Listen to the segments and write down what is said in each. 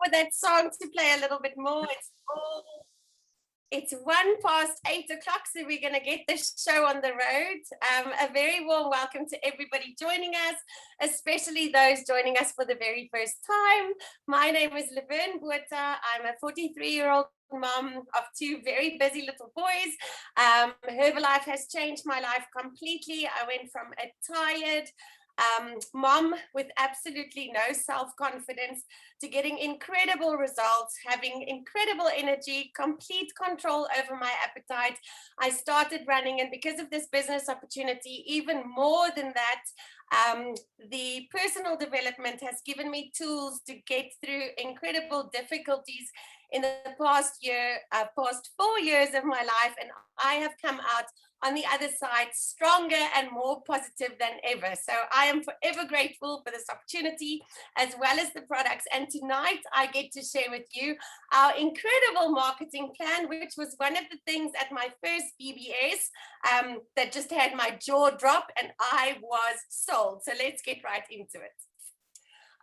for that song to play a little bit more. It's 8:01, so we're going to get this show on the road. A very warm welcome to everybody joining us, especially those joining us for the very first time. My name is Leverne Botha. I'm a 43-year-old mom of two very busy little boys. Herbalife has changed my life completely. I went from a tired mom with absolutely no self-confidence to getting incredible results, having incredible energy, complete control over my appetite. I started running, and because of this business opportunity, even more than that, the personal development has given me tools to get through incredible difficulties in the past 4 years of my life, and I have come out on the other side stronger and more positive than ever. So I am forever grateful for this opportunity as well as the products. And tonight I get to share with you our incredible marketing plan, which was one of the things at my first BBS that just had my jaw drop, and I was sold. So let's get right into it.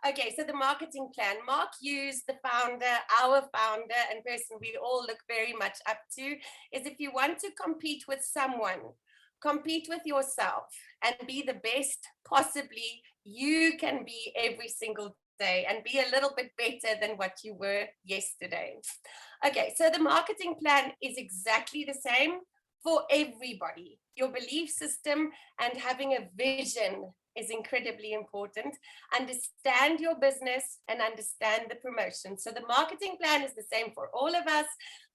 Okay, so the marketing plan. Mark Hughes, the founder, our founder, and person we all look very much up to, is if you want to compete with someone, compete with yourself and be the best possibly you can be every single day, and be a little bit better than what you were yesterday. Okay, so the marketing plan is exactly the same for everybody. Your belief system and having a vision is incredibly important. Understand your business and understand the promotion. So the marketing plan is the same for all of us.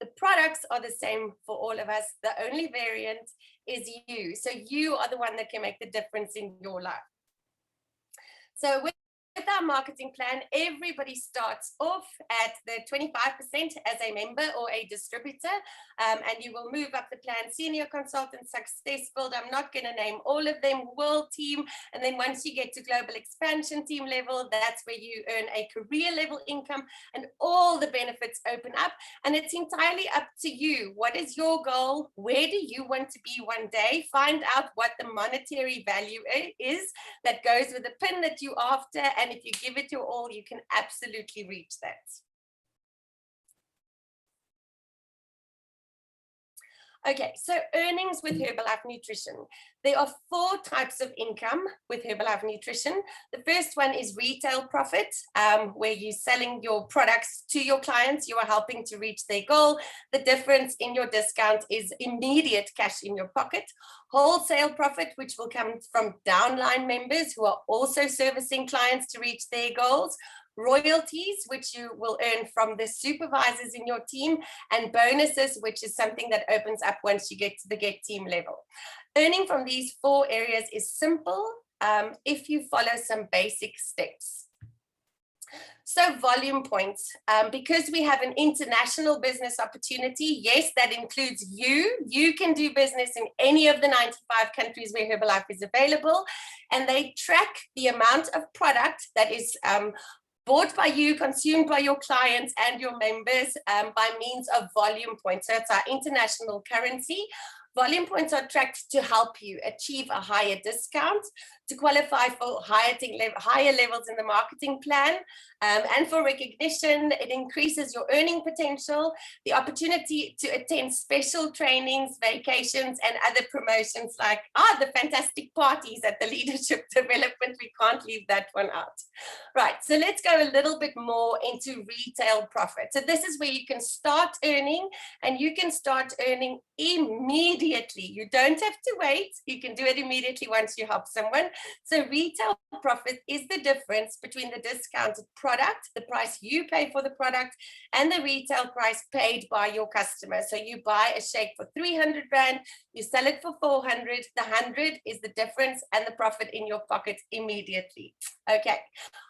The products are the same for all of us. The only variant is you. So you are the one that can make the difference in your life. So with our marketing plan, everybody starts off at the 25% as a member or a distributor, and you will move up the plan: senior consultant, success builder. I'm not going to name all of them, world team, and then once you get to global expansion team level, that's where you earn a career level income and all the benefits open up. And it's entirely up to you. What is your goal? Where do you want to be one day? Find out what the monetary value is that goes with the pin that you're after, and if you give it your all, you can absolutely reach that. Okay, so earnings with Herbalife Nutrition. There are 4 types of income with Herbalife Nutrition. The first one is retail profit, where you're selling your products to your clients. You are helping to reach their goal. The difference in your discount is immediate cash in your pocket. Wholesale profit, which will come from downline members who are also servicing clients to reach their goals. Royalties, which you will earn from the supervisors in your team, and bonuses, which is something that opens up once you get to the get team level. Earning from these 4 areas is simple if you follow some basic steps. So volume points, because we have an international business opportunity, yes, that includes you. You can do business in any of the 95 countries where Herbalife is available, and they track the amount of product that is bought by you, consumed by your clients and your members by means of volume points. So it's our international currency. Volume points are tracked to help you achieve a higher discount, to qualify for higher levels in the marketing plan, and for recognition. It increases your earning potential, the opportunity to attend special trainings, vacations, and other promotions like the fantastic parties at the leadership development. We can't leave that one out. Right, so let's go a little bit more into retail profit. So this is where you can start earning, and you can start earning immediately. You don't have to wait. You can do it immediately once you help someone. So retail profit is the difference between the discounted product, the price you pay for the product, and the retail price paid by your customer. So you buy a shake for 300 Rand, you sell it for 400. The 100 is the difference and the profit in your pocket immediately. Okay.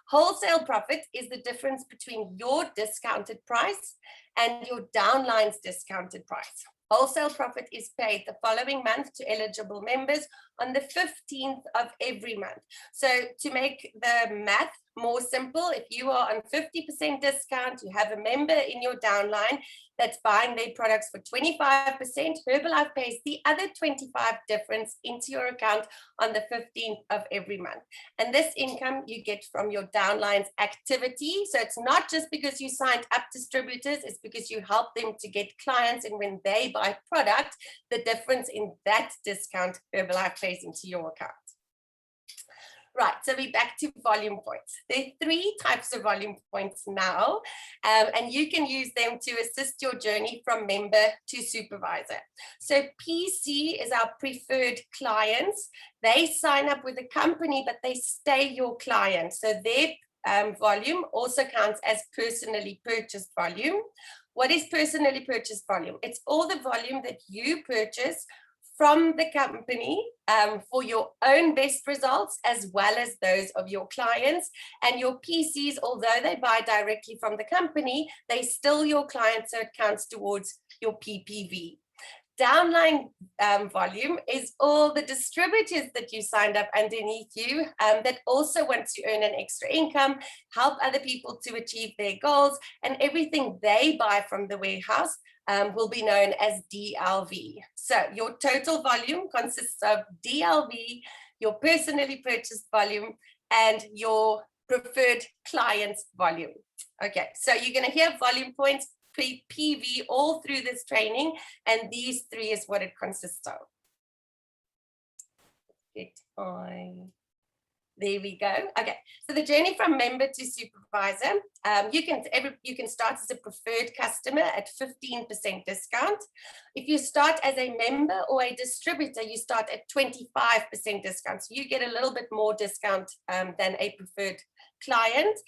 Wholesale profit is the difference between your discounted price and your downline's discounted price. Wholesale profit is paid the following month to eligible members on the 15th of every month. So to make the math more simple. If you are on 50% discount, you have a member in your downline that's buying their products for 25%, Herbalife pays the other 25 difference into your account on the 15th of every month. And this income you get from your downline's activity. So it's not just because you signed up distributors, it's because you help them to get clients, and when they buy product, the difference in that discount Herbalife pays into your account. Right, so we're back to volume points. There are 3 types of volume points now, and you can use them to assist your journey from member to supervisor. So PC is our preferred clients. They sign up with a company, but they stay your client. So their volume also counts as personally purchased volume. What is personally purchased volume? It's all the volume that you purchase from the company for your own best results, as well as those of your clients. And your PCs, although they buy directly from the company, they still your clients, so it counts towards your PPV. Downline volume is all the distributors that you signed up underneath you that also want to earn an extra income, help other people to achieve their goals, and everything they buy from the warehouse will be known as DLV. So your total volume consists of DLV, your personally purchased volume, and your preferred client's volume. Okay, so you're going to hear volume points, PV, all through this training, and these 3 is what it consists of. There we go. Okay, so the journey from member to supervisor, you can start as a preferred customer at 15% discount. If you start as a member or a distributor, you start at 25% discount. So you get a little bit more discount than a preferred client.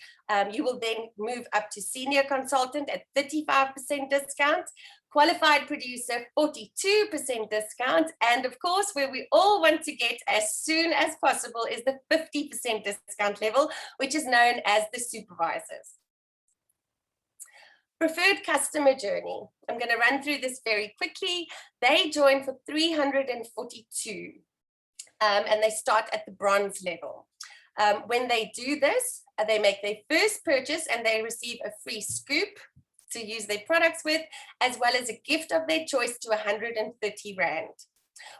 You will then move up to senior consultant at 35% discount. Qualified producer, 42% discount. And of course, where we all want to get as soon as possible is the 50% discount level, which is known as the supervisors. Preferred customer journey. I'm going to run through this very quickly. They join for 342, and they start at the bronze level. When they do this, they make their first purchase and they receive a free scoop to use their products with, as well as a gift of their choice to 130 Rand.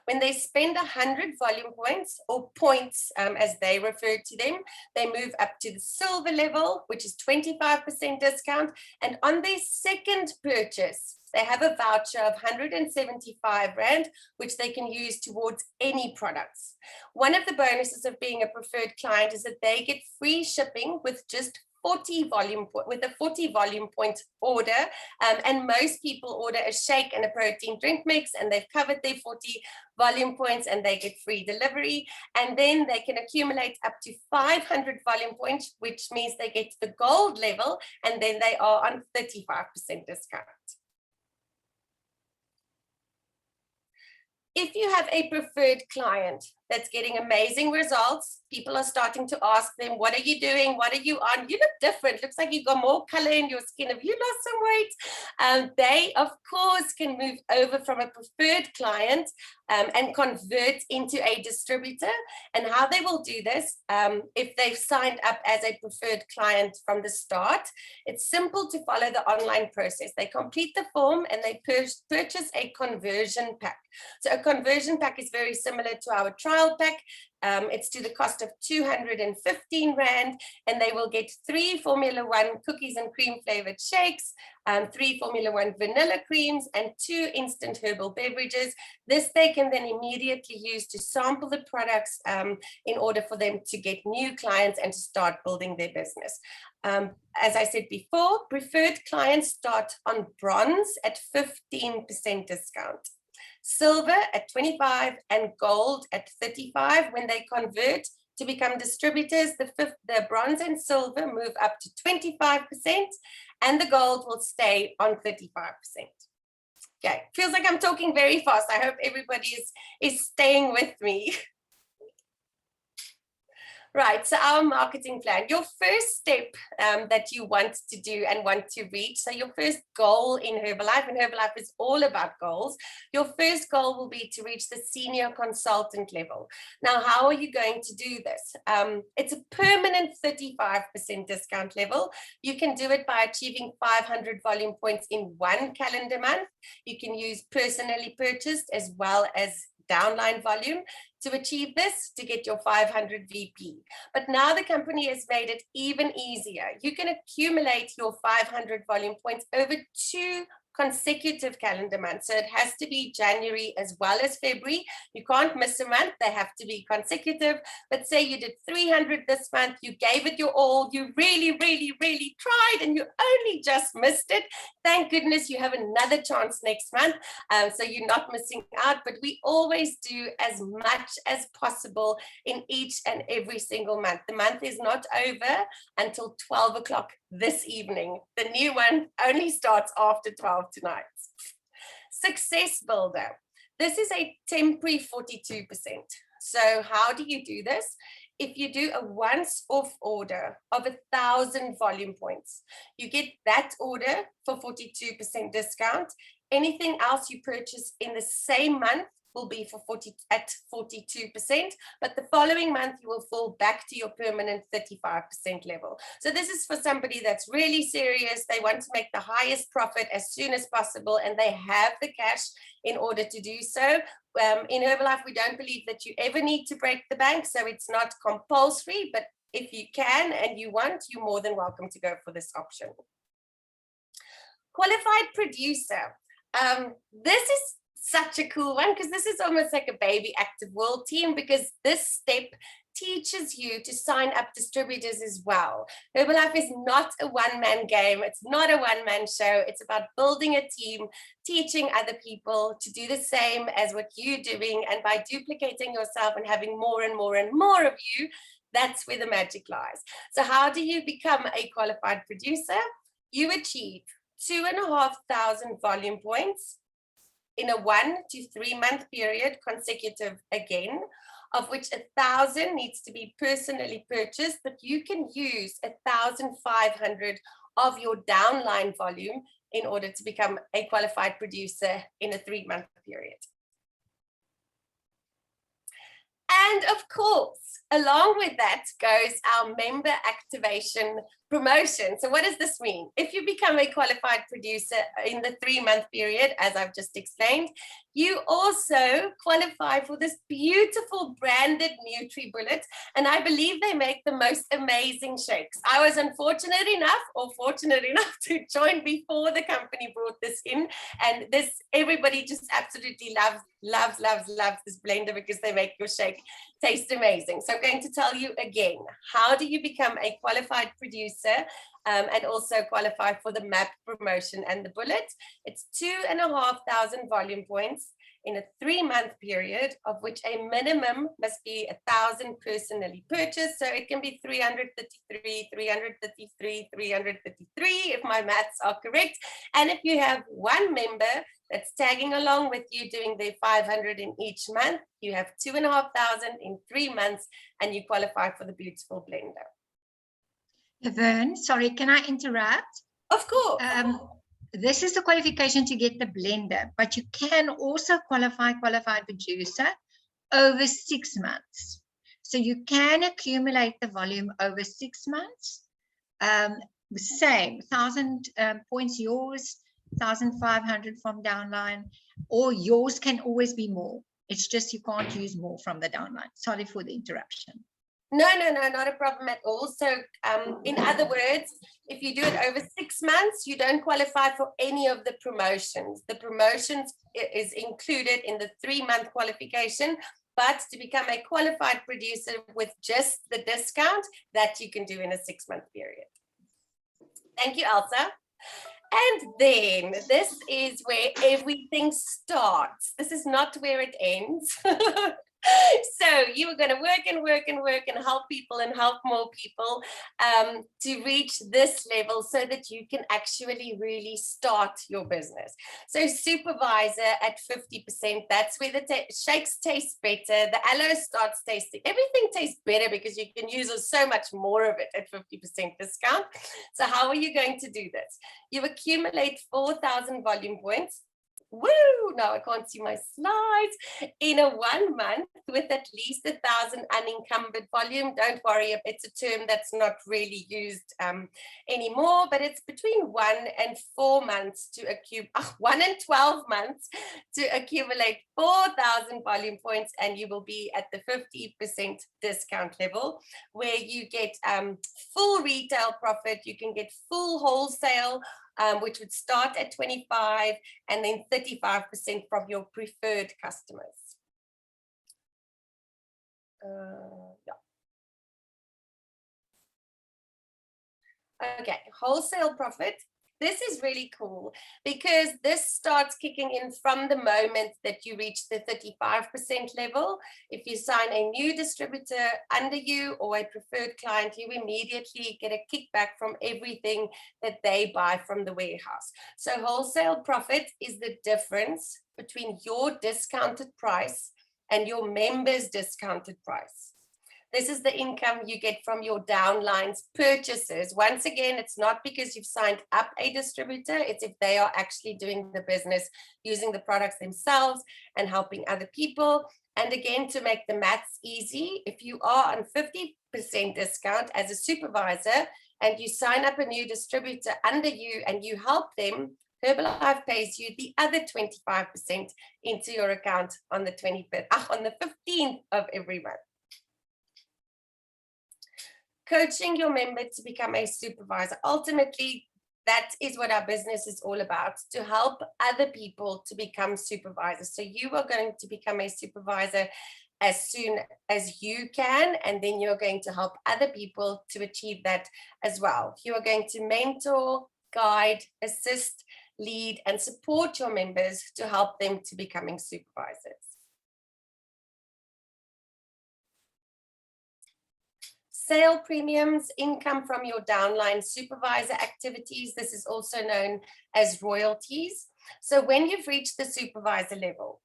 When they spend 100 volume points, or points as they refer to them, they move up to the silver level, which is 25% discount. And on their second purchase, they have a voucher of 175 Rand, which they can use towards any products. One of the bonuses of being a preferred client is that they get free shipping with just 40 volume point order, and most people order a shake and a protein drink mix, and they've covered their 40 volume points and they get free delivery. And then they can accumulate up to 500 volume points, which means they get to the gold level, and then they are on 35% discount. If you have a preferred client that's getting amazing results, people are starting to ask them, what are you doing? What are you on? You look different. Looks like you've got more color in your skin. Have you lost some weight? They, of course, can move over from a preferred client and convert into a distributor. And how they will do this, if they've signed up as a preferred client from the start, it's simple to follow the online process. They complete the form and they purchase a conversion pack. So a conversion pack is very similar to our trial pack. It's to the cost of 215 Rand, and they will get 3 Formula 1 cookies and cream flavored shakes, 3 Formula 1 vanilla creams, and 2 instant herbal beverages. This they can then immediately use to sample the products in order for them to get new clients and to start building their business. As I said before, preferred clients start on bronze at 15% discount. Silver at 25 and gold at 35. When they convert to become distributors, the bronze and silver move up to 25%, and the gold will stay on 35%. Okay, feels like I'm talking very fast. I hope everybody is staying with me. Right, so our marketing plan, your first step that you want to do and want to reach, so your first goal in Herbalife, and Herbalife is all about goals, your first goal will be to reach the senior consultant level. Now, how are you going to do this? It's a permanent 35% discount level. You can do it by achieving 500 volume points in one calendar month. You can use personally purchased as well as downline volume to achieve this, to get your 500 VP. But now the company has made it even easier. You can accumulate your 500 volume points over 2 consecutive calendar months. So it has to be January as well as February. You can't miss a month. They have to be consecutive. But say you did 300 this month, you gave it your all, you really, really, really tried, and you only just missed it. Thank goodness you have another chance next month. So you're not missing out, but we always do as much as possible in each and every single month. The month is not over until 12 o'clock this evening. The new one only starts after 12 tonight. Success Builder. This is a temporary 42%. So how do you do this? If you do a once-off order of 1,000 volume points, you get that order for 42% discount. Anything else you purchase in the same month will be for 42%, but the following month you will fall back to your permanent 35% level. So this is for somebody that's really serious. They want to make the highest profit as soon as possible, and they have the cash in order to do so. In Herbalife, we don't believe that you ever need to break the bank, so it's not compulsory, but if you can and you want, you're more than welcome to go for this option. Qualified producer. This is such a cool one because this is almost like a baby Active World team, because this step teaches you to sign up distributors as well. Herbalife is not a one-man game. It's not a one-man show. It's about building a team, teaching other people to do the same as what you're doing. And by duplicating yourself and having more and more and more of you, that's where the magic lies. So how do you become a qualified producer? You achieve 2,500 volume points in a 1 to 3 month period, consecutive again, of which 1,000 needs to be personally purchased, but you can use 1,500 of your downline volume in order to become a qualified producer in a 3 month period. And of course, along with that goes our member activation promotion. So what does this mean? If you become a qualified producer in the 3 month period, as I've just explained, you also qualify for this beautiful branded NutriBullet, and I believe they make the most amazing shakes. I was unfortunate enough or fortunate enough to join before the company brought this in, and this everybody just absolutely loves this blender because they make your shake taste amazing. So I'm going to tell you again, how do you become a qualified producer and also qualify for the MAP promotion and the bullet? It's 2,500 volume points in a 3 month period, of which a minimum must be 1,000 personally purchased. So it can be 333, 333, 333, if my maths are correct. And if you have one member that's tagging along with you doing the 500 in each month, you have 2,500 in 3 months, and you qualify for the beautiful blender. Laverne, sorry, can I interrupt? Of course. This is the qualification to get the blender, but you can also qualified producer over 6 months. So you can accumulate the volume over 6 months. Same, 1,000 points yours, 1,500 from downline, or yours can always be more. It's just you can't use more from the downline. Sorry for the interruption. No, not a problem at all. So in other words, if you do it over 6 months, you don't qualify for any of the promotions. The promotions is included in the 3 month qualification, but to become a qualified producer with just the discount, that you can do in a 6 month period. Thank you, Elsa. And then this is where everything starts. This is not where it ends. So you are going to work and work and work and help people and help more people to reach this level so that you can actually really start your business. So supervisor at 50%, that's where the shakes taste better. The aloe starts tasting, everything tastes better because you can use so much more of it at 50% discount. So how are you going to do this? You accumulate 4,000 volume points. Woo! Now I can't see my slides. In a 1 month with at least 1,000 unencumbered volume. Don't worry, it's a term that's not really used anymore, but it's between 1 and 4 months to accumulate, 1 and 12 months to accumulate 4,000 volume points, and you will be at the 50% discount level where you get full retail profit. You can get full wholesale, which would start at 25 and then 35% from your preferred customers. Yeah. Okay, wholesale profit. This is really cool because this starts kicking in from the moment that you reach the 35% level. If you sign a new distributor under you or a preferred client, you immediately get a kickback from everything that they buy from the warehouse. So wholesale profit is the difference between your discounted price and your members' discounted price. This is the income you get from your downline's purchases. Once again, it's not because you've signed up a distributor, it's if they are actually doing the business, using the products themselves and helping other people. And again, to make the maths easy, if you are on 50% discount as a supervisor and you sign up a new distributor under you and you help them, Herbalife pays you the other 25% into your account on the 15th of every month. Coaching your member to become a supervisor. Ultimately, that is what our business is all about, to help other people to become supervisors. So you are going to become a supervisor as soon as you can, and then you're going to help other people to achieve that as well. You are going to mentor, guide, assist, lead, and support your members to help them to becoming supervisors. Sale premiums, income from your downline supervisor activities. This is also known as royalties. So when you've reached the supervisor level,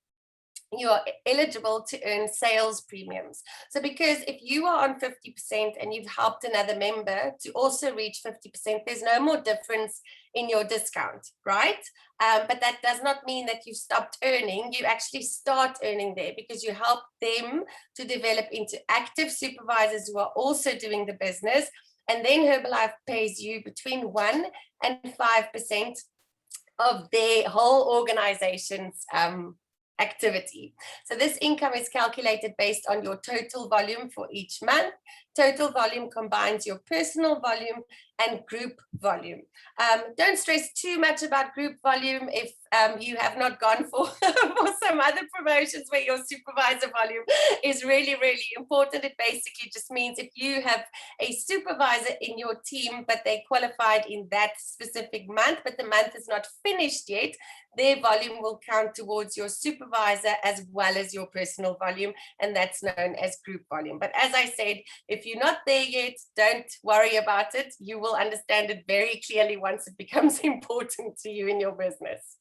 you are eligible to earn sales premiums. So because if you are on 50% and you've helped another member to also reach 50%, there's no more difference in your discount, right? But that does not mean that you've stopped earning. You actually start earning there because you help them to develop into active supervisors who are also doing the business. And then Herbalife pays you between 1 and 5% of their whole organization's activity. So this income is calculated based on your total volume for each month. Total volume combines your personal volume and group volume. Don't stress too much about group volume if you have not gone for some other promotions where your supervisor volume is really, really important. It basically just means if you have a supervisor in your team, but they qualified in that specific month, but the month is not finished yet, their volume will count towards your supervisor as well as your personal volume, and that's known as group volume. But as I said, if you're not there yet, don't worry about it. You will understand it very clearly once it becomes important to you in your business.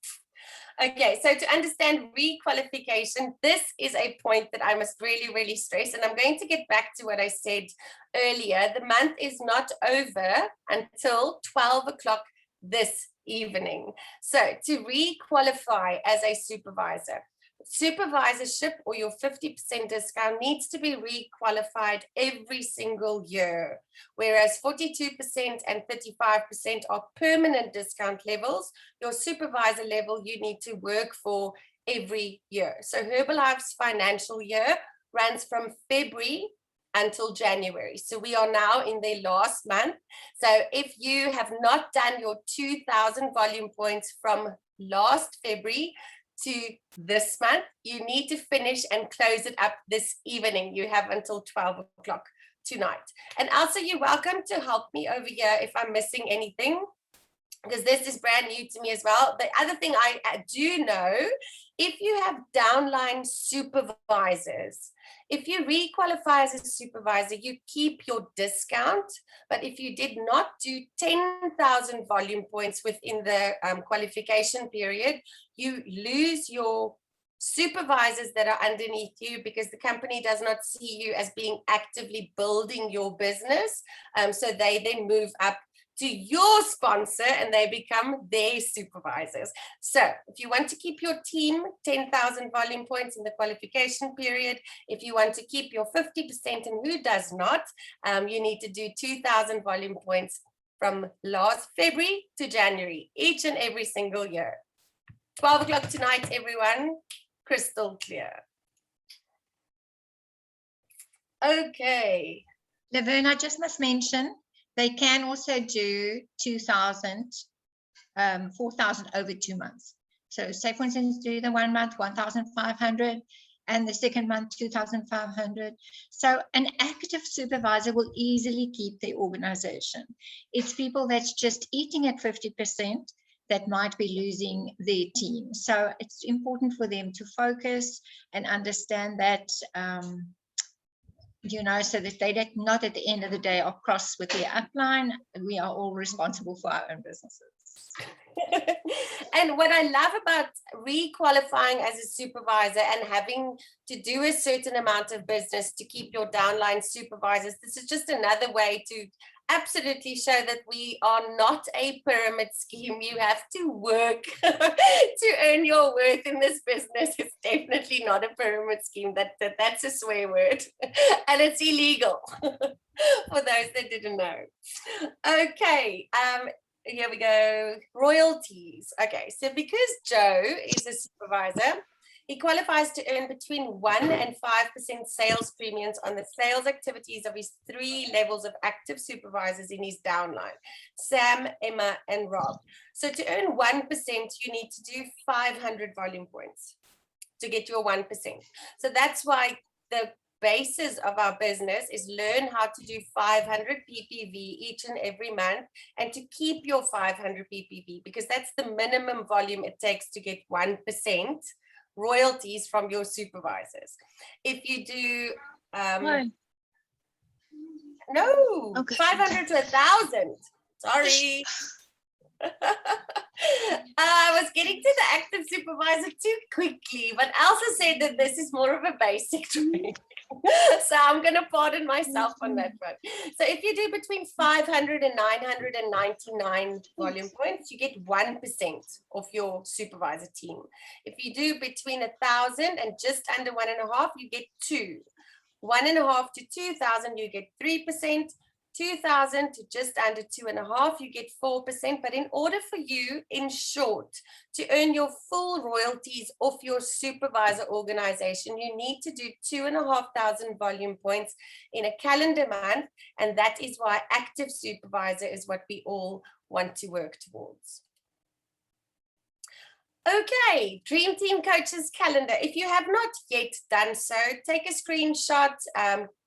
Okay, so to understand re-qualification, this is a point that I must really, really stress, and I'm going to get back to what I said earlier. The month is not over until 12 o'clock this evening. So to re-qualify as a supervisor, supervisorship or your 50% discount needs to be re-qualified every single year, whereas 42% and 35% are permanent discount levels. Your supervisor level you need to work for every year. So Herbalife's financial year runs from February until January. So we are now in the last month. So if you have not done your 2,000 volume points from last February to this month, you need to finish and close it up this evening. You have until 12 o'clock tonight. And also you're welcome to help me over here if I'm missing anything, because this is brand new to me as well. The other thing I do know if you have downline supervisors, if you re-qualify as a supervisor, you keep your discount. But if you did not do 10,000 volume points within the qualification period, you lose your supervisors that are underneath you, because the company does not see you as being actively building your business. So they then move up to your sponsor and they become their supervisors. So if you want to keep your team 10,000 volume points in the qualification period, if you want to keep your 50%, and who does not, you need to do 2,000 volume points from last February to January, each and every single year. 12 o'clock tonight, everyone. Crystal clear. Okay. Laverne, I just must mention, they can also do 2,000, 4,000 over 2 months. So say, for instance, do the 1 month, 1,500, and the second month, 2,500. So an active supervisor will easily keep the organization. It's people that's just eating at 50% that might be losing their team. So it's important for them to focus and understand that, you know, so that they not at the end of the day are cross with their upline. We are all responsible for our own businesses. And what I love about re-qualifying as a supervisor and having to do a certain amount of business to keep your downline supervisors, this is just another way to absolutely show that we are not a pyramid scheme. You have to work to earn your worth in this business. It's definitely not a pyramid scheme. That's a swear word, and it's illegal for those that didn't know. Okay, here we go. Royalties. Okay, so because Joe is a supervisor, he qualifies to earn between 1% and 5% sales premiums on the sales activities of his 3 levels of active supervisors in his downline, Sam, Emma, and Rob. So to earn 1%, you need to do 500 volume points to get your 1%. So that's why the basis of our business is learn how to do 500 PPV each and every month, and to keep your 500 PPV, because that's the minimum volume it takes to get 1% royalties from your supervisors. If you do no, okay. 500 to 1,000. Sorry. I was getting to the active supervisor too quickly, but Elsa said that this is more of a basic training. So I'm going to pardon myself on that one. So if you do between 500 and 999 volume points, you get 1% of your supervisor team. If you do between 1,000 and just under 1.5, you get 2. 1.5 to 2,000, you get 3%. 2,000 to just under 2.5, you get 4%. But in order for you, in short, to earn your full royalties of your supervisor organization, you need to do 2,500 volume points in a calendar month. And that is why active supervisor is what we all want to work towards. Okay, Dream Team Coaches calendar. If you have not yet done so, take a screenshot,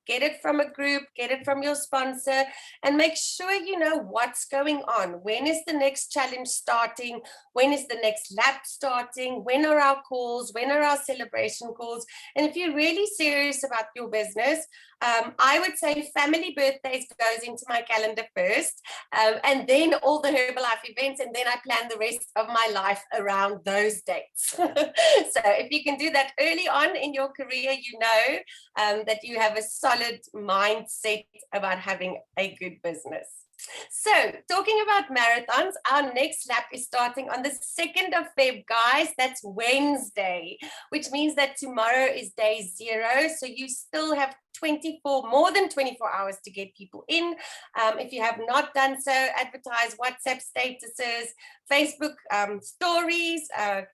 get it from a group, get it from your sponsor, and make sure you know what's going on. When is the next challenge starting? When is the next lap starting? When are our calls? When are our celebration calls? And if you're really serious about your business, I would say family birthdays goes into my calendar first, and then all the Herbalife events, and then I plan the rest of my life around those dates. So if you can do that early on in your career, you know that you have a solid mindset about having a good business. So talking about marathons, our next lap is starting on the 2nd of Feb, guys. That's Wednesday, which means that tomorrow is day 0. So you still have more than 24 hours to get people in. If you have not done so, advertise WhatsApp statuses, Facebook stories,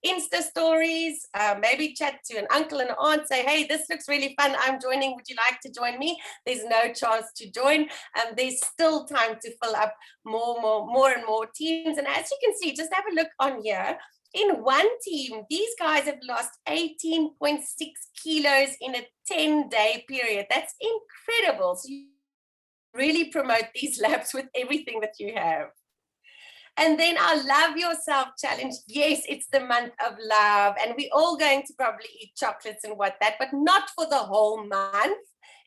Insta stories, maybe chat to an uncle and aunt, say, hey, this looks really fun, I'm joining, would you like to join me? There's no chance to join. There's still time to fill up more and more teams. And as you can see, just have a look on here. In one team, these guys have lost 18.6 kilos in a 10-day period. That's incredible. So you really promote these labs with everything that you have. And then our Love Yourself Challenge. Yes, it's the month of love, and we're all going to probably eat chocolates and what that, but not for the whole month.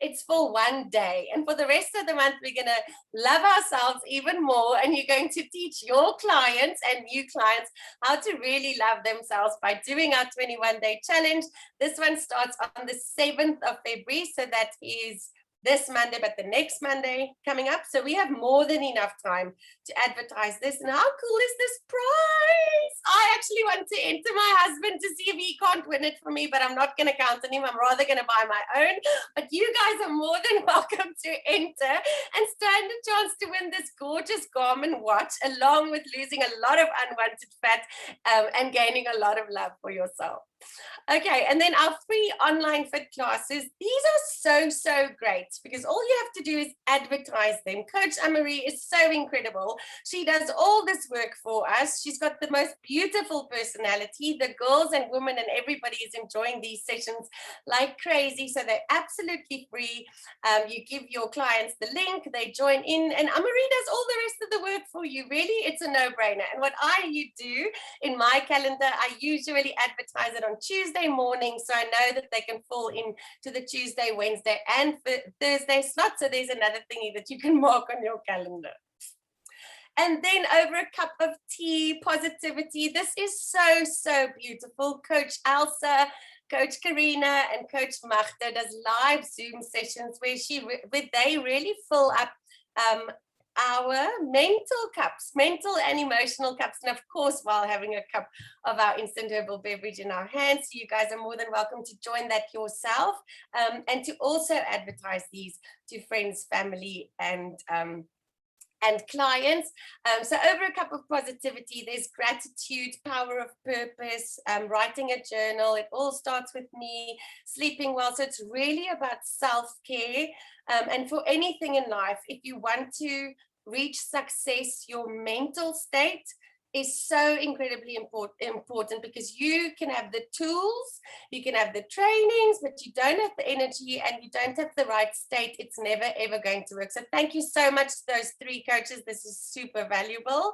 It's for one day. And for the rest of the month, we're going to love ourselves even more. And you're going to teach your clients and new clients how to really love themselves by doing our 21-day challenge. This one starts on the 7th of February. So that is this Monday, but the next Monday coming up. So we have more than enough time to advertise this. And how cool is this prize? I actually want to enter my husband to see if he can't win it for me, but I'm not going to count on him. I'm rather going to buy my own. But you guys are more than welcome to enter and stand a chance to win this gorgeous Garmin watch, along with losing a lot of unwanted fat and gaining a lot of love for yourself. Okay, and then our free online fit classes. These are so great because all you have to do is advertise them. Coach Anne-Marie is so incredible. She does all this work for us. She's got the most beautiful personality. The girls and women and everybody is enjoying these sessions like crazy. So they're absolutely free. You give your clients the link, they join in, and Anne-Marie does all the rest of the work for you. Really, it's a no-brainer. And what I do in my calendar, I usually advertise it on Tuesday morning, so I know that they can fall into the Tuesday, Wednesday, and Thursday slot. So there's another thingy that you can mark on your calendar. And then over a cup of tea, positivity. This is so beautiful. Coach Elsa, Coach Karina, and Coach Magda does live Zoom sessions where they really fill up our mental cups, mental and emotional cups, and of course while having a cup of our instant herbal beverage in our hands. So you guys are more than welcome to join that yourself, and to also advertise these to friends, family, and clients. So over a cup of positivity, there's gratitude, power of purpose, writing a journal. It all starts with me, sleeping well. So it's really about self-care. And for anything in life, if you want to reach success, your mental state is so incredibly important because you can have the tools, you can have the trainings, but you don't have the energy and you don't have the right state. It's never, ever going to work. So thank you so much to those three coaches. This is super valuable.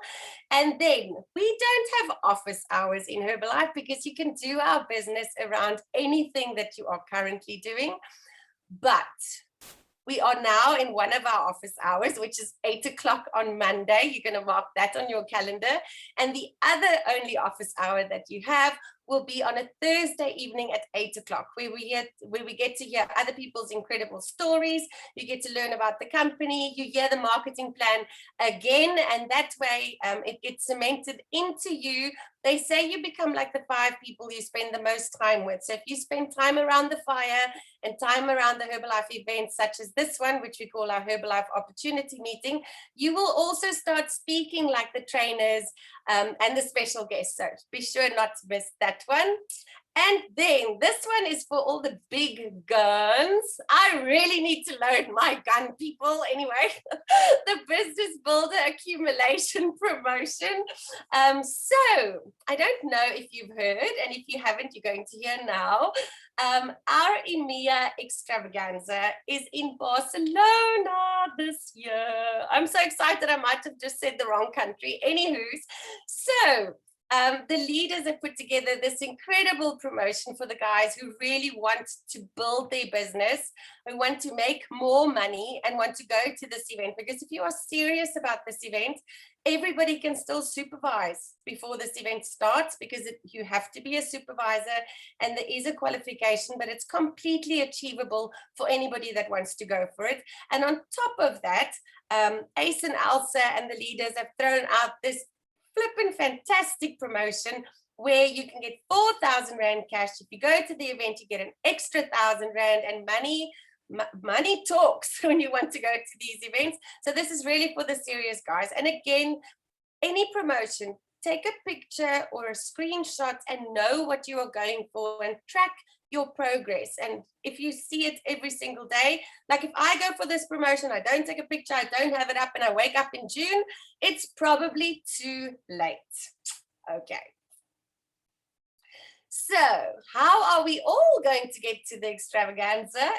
And then we don't have office hours in Herbalife because you can do our business around anything that you are currently doing. But we are now in one of our office hours, which is 8 o'clock on Monday. You're going to mark that on your calendar. And the other only office hour that you have will be on a Thursday evening at 8 o'clock, where we get to hear other people's incredible stories. You get to learn about the company. You hear the marketing plan again, and that way it gets cemented into you. They say you become like the 5 people you spend the most time with. So if you spend time around the fire and time around the Herbalife events, such as this one, which we call our Herbalife Opportunity Meeting, you will also start speaking like the trainers and the special guests. So be sure not to miss that one. And then this one is for all the big guns. I really need to load my gun, people. Anyway, the Business Builder Accumulation Promotion. So I don't know if you've heard, and if you haven't, you're going to hear now. Our EMEA extravaganza is in Barcelona this year. I'm so excited. I might have just said the wrong country. Anywho's, so the leaders have put together this incredible promotion for the guys who really want to build their business, who want to make more money and want to go to this event. Because if you are serious about this event, everybody can still supervise before this event starts, because you have to be a supervisor and there is a qualification, but it's completely achievable for anybody that wants to go for it. And on top of that, Ace and Elsa and the leaders have thrown out this flippin' fantastic promotion where you can get 4,000 Rand cash. If you go to the event, you get an extra 1,000 Rand, and money talks when you want to go to these events. So this is really for the serious guys. And again, any promotion, take a picture or a screenshot and know what you are going for and track your progress. And if you see it every single day, like if I go for this promotion, I don't take a picture, I don't have it up, and I wake up in June, it's probably too late. Okay. So how are we all going to get to the extravaganza?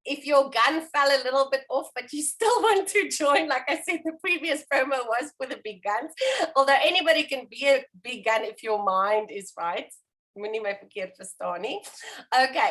if your gun fell a little bit off, but you still want to join, like I said, the previous promo was for the big guns, although anybody can be a big gun if your mind is right. Okay,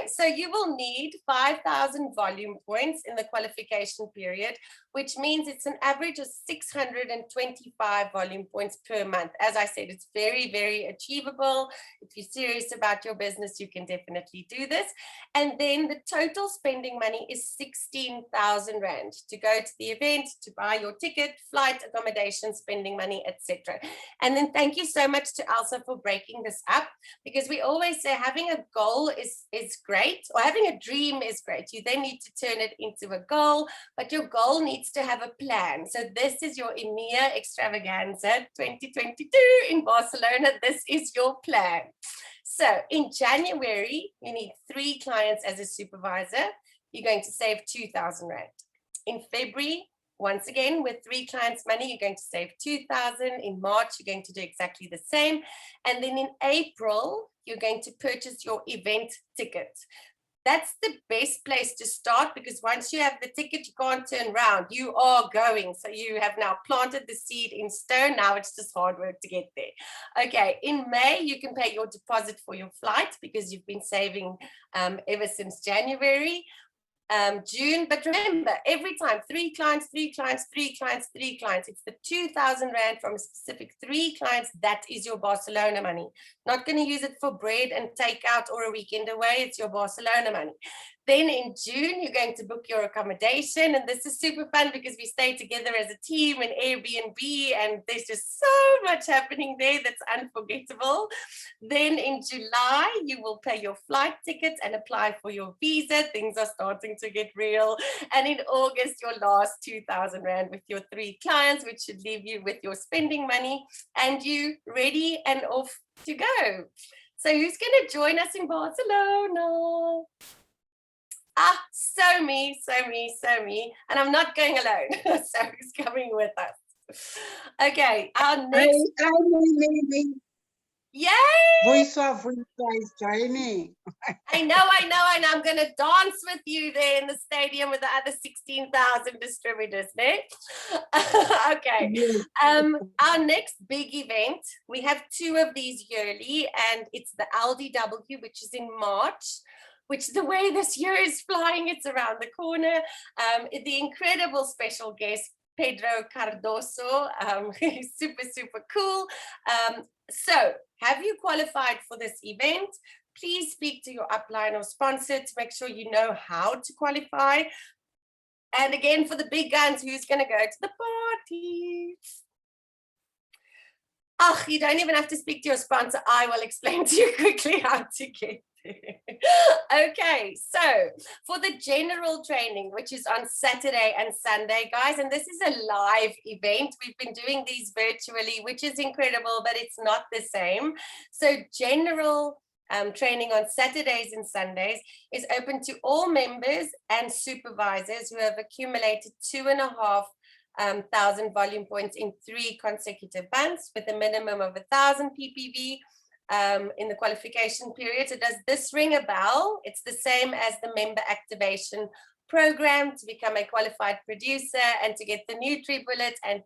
so you will need 5,000 volume points in the qualification period, which means it's an average of 625 volume points per month. As I said, it's very, very achievable. If you're serious about your business, you can definitely do this. And then the total spending money is 16,000 Rand to go to the event, to buy your ticket, flight, accommodation, spending money, etc. And then thank you so much to Elsa for breaking this up, because we always say having a goal is great, or having a dream is great. You then need to turn it into a goal, but your goal needs to have a plan. So this is your EMEA Extravaganza 2022 in Barcelona. This is your plan. So in January, you need 3 clients as a supervisor. You're going to save 2,000 Rand. In February, once again, with 3 clients' money, you're going to save 2,000. In March, you're going to do exactly the same. And then in April, you're going to purchase your event ticket. That's the best place to start, because once you have the ticket, you can't turn around. You are going. So you have now planted the seed in stone. Now it's just hard work to get there. Okay, in May, you can pay your deposit for your flight because you've been saving ever since January. June, but remember, every time 3 clients, 3 clients, 3 clients, 3 clients, it's the 2,000 Rand from a specific 3 clients. That is your Barcelona money. Not going to use it for bread and takeout or a weekend away. It's your Barcelona money. Then in June, you're going to book your accommodation, and this is super fun because we stay together as a team in Airbnb, and there's just so much happening there that's unforgettable. Then in July, you will pay your flight tickets and apply for your visa. Things are starting to get real. And in August, your last 2,000 Rand with your 3 clients, which should leave you with your spending money and you ready and off to go. So who's going to join us in Barcelona? Ah, so me. And I'm not going alone. So who's coming with us? Okay, our next... Yay! Voice is joining. I know. And I'm going to dance with you there in the stadium with the other 16,000 distributors, ne? Okay. Our next big event, we have 2 of these yearly, and it's the LDW, which is in March, which the way this year is flying, it's around the corner. The incredible special guest, Pedro Cardoso, he's super cool. So have you qualified for this event? Please speak to your upline or sponsor to make sure you know how to qualify. And again, for the big guns, who's going to go to the party? Oh, you don't even have to speak to your sponsor. I will explain to you quickly how to get there. Okay, so for the general training, which is on Saturday and Sunday, guys, and this is a live event. We've been doing these virtually, which is incredible, but it's not the same. So general training on Saturdays and Sundays is open to all members and supervisors who have accumulated 2,500 volume points in 3 consecutive months with a minimum of 1,000 ppv in the qualification period. So does this ring a bell? It's the same as the member activation program to become a qualified producer and to get the Nutri Bullet, and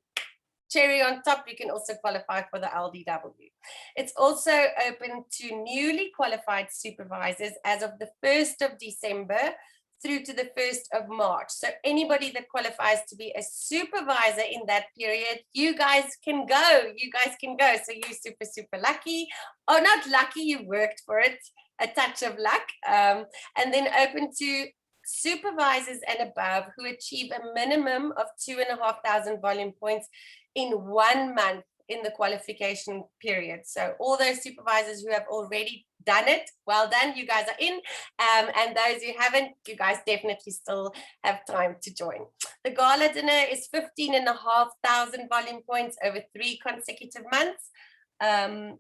cherry on top, you can also qualify for the LDW. It's also open to newly qualified supervisors as of the 1st of December through to the 1st of March. So anybody that qualifies to be a supervisor in that period, you guys can go. So you're super lucky. Or not lucky, you worked for it, a touch of luck. And then open to supervisors and above who achieve a minimum of 2,500 volume points in 1 month in the qualification period. So all those supervisors who have already done it, well done, you guys are in. And those who haven't, you guys definitely still have time to join. The gala dinner is 15,500 volume points over 3 consecutive months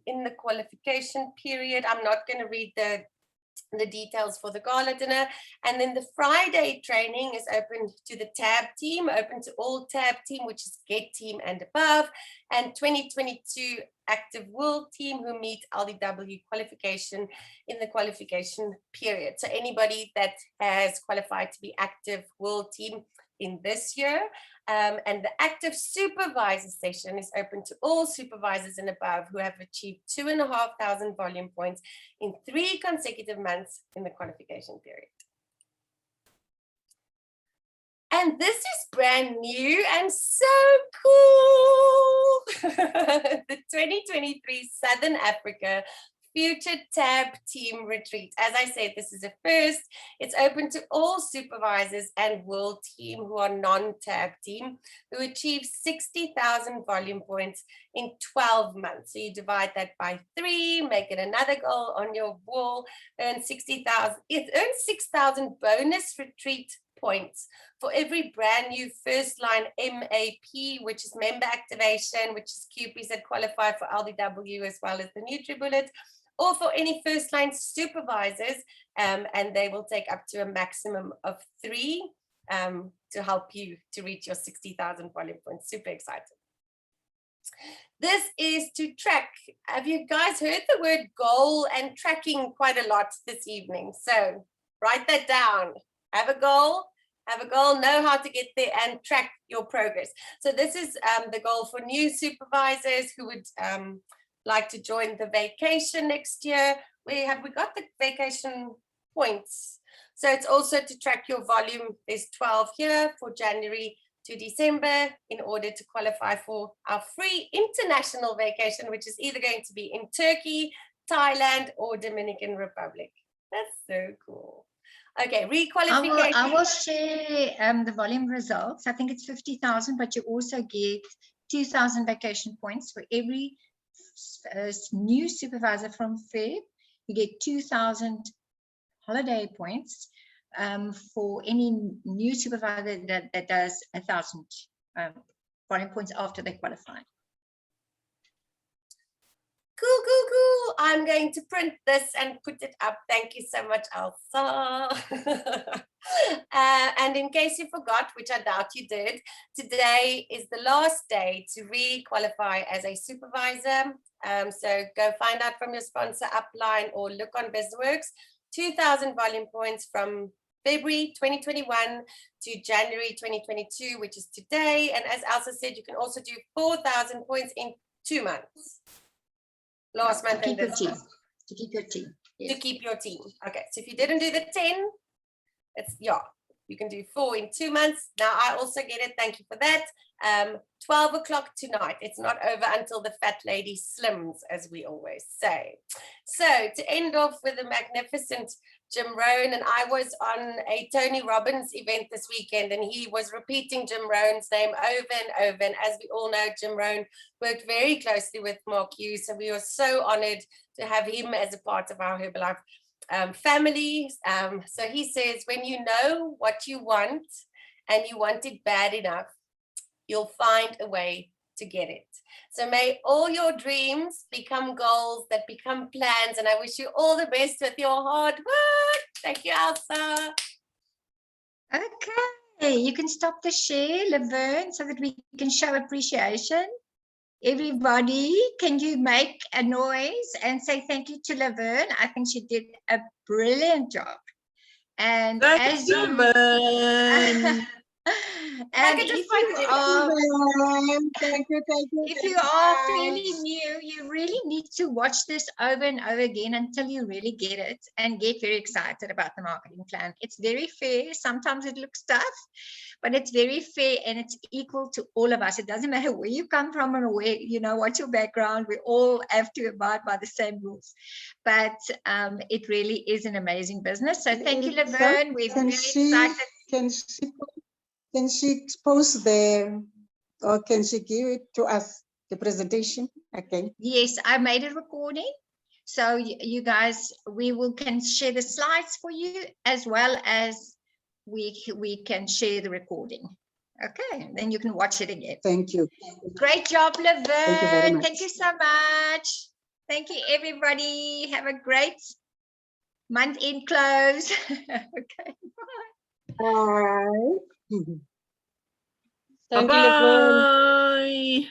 in the qualification period. I'm not going to read the the details for the gala dinner. And then the Friday training is open to the tab team, open to all tab team, which is get team and above, and 2022 active world team who meet LDW qualification in the qualification period. So anybody that has qualified to be active world team in this year, and the active supervisor session is open to all supervisors and above who have achieved 2,500 volume points in 3 consecutive months in the qualification period. And this is brand new and so cool. The 2023 Southern Africa Future Tab Team Retreat. As I said, this is a first. It's open to all supervisors and world team who are non-tab team who achieve 60,000 volume points in 12 months. So you divide that by 3, make it another goal on your wall, earn 60,000. It earns 6,000 bonus retreat points for every brand new first line MAP, which is member activation, which is QPs that qualify for LDW as well as the NutriBullet, or for any first line supervisors, and they will take up to a maximum of 3 to help you to reach your 60,000 volume points. Super excited. This is to track. Have you guys heard the word goal and tracking quite a lot this evening? So write that down. Have a goal, know how to get there and track your progress. So this is the goal for new supervisors who would like to join the vacation next year. We got the vacation points. So it's also to track your volume. There's 12 here for January to December in order to qualify for our free international vacation, which is either going to be in Turkey, Thailand, or Dominican Republic. That's so cool. Okay, Re-Qualification. I will share the volume results. I think it's 50,000, but you also get 2,000 vacation points for every new supervisor from Feb. You get 2,000 holiday points for any new supervisor that does 1,000 volume points after they qualify. Cool. I'm going to print this and put it up. Thank you so much, Elsa. And in case you forgot, which I doubt you did, today is the last day to re-qualify as a supervisor. So go find out from your sponsor upline or look on BizWorks. 2,000 volume points from February 2021 to January 2022, which is today. And as Elsa said, you can also do 4,000 points in 2 months. Last month and this month. To keep your team. Yes. To keep your team. Okay, so if you didn't do the 10, it's you can do 4 in 2 months. Now I also get it. Thank you for that. 12 o'clock tonight. It's not over until the fat lady slims, as we always say. So to end off with a magnificent Jim Rohn, and I was on a Tony Robbins event this weekend, and he was repeating Jim Rohn's name over and over. And as we all know, Jim Rohn worked very closely with Mark Hughes, so we were so honored to have him as a part of our Herbalife family. So he says, when you know what you want and you want it bad enough, you'll find a way to get it. So may all your dreams become goals that become plans, and I wish you all the best with your hard work. Thank you, Elsa. Okay, you can stop the share, Laverne, so that we can show appreciation. Everybody, can you make a noise and say thank you to Laverne? I think she did a brilliant job. And as you and if you are fairly new, you really need to watch this over and over again until you really get it and get very excited about the marketing plan. It's very fair. Sometimes it looks tough, but it's very fair and it's equal to all of us. It doesn't matter where you come from or where, what's your background. We all have to abide by the same rules. But it really is an amazing business. So thank you, Laverne. We're very excited. Can she post or can she give it to us, the presentation again? Yes, I made a recording. So you guys, can share the slides for you as well as we can share the recording. Okay, then you can watch it again. Thank you. Great job, Laverne. Thank you very much. Thank you so much. Thank you, everybody. Have a great Month end close. Okay. All right. Thank you, Leverne. Bye-bye.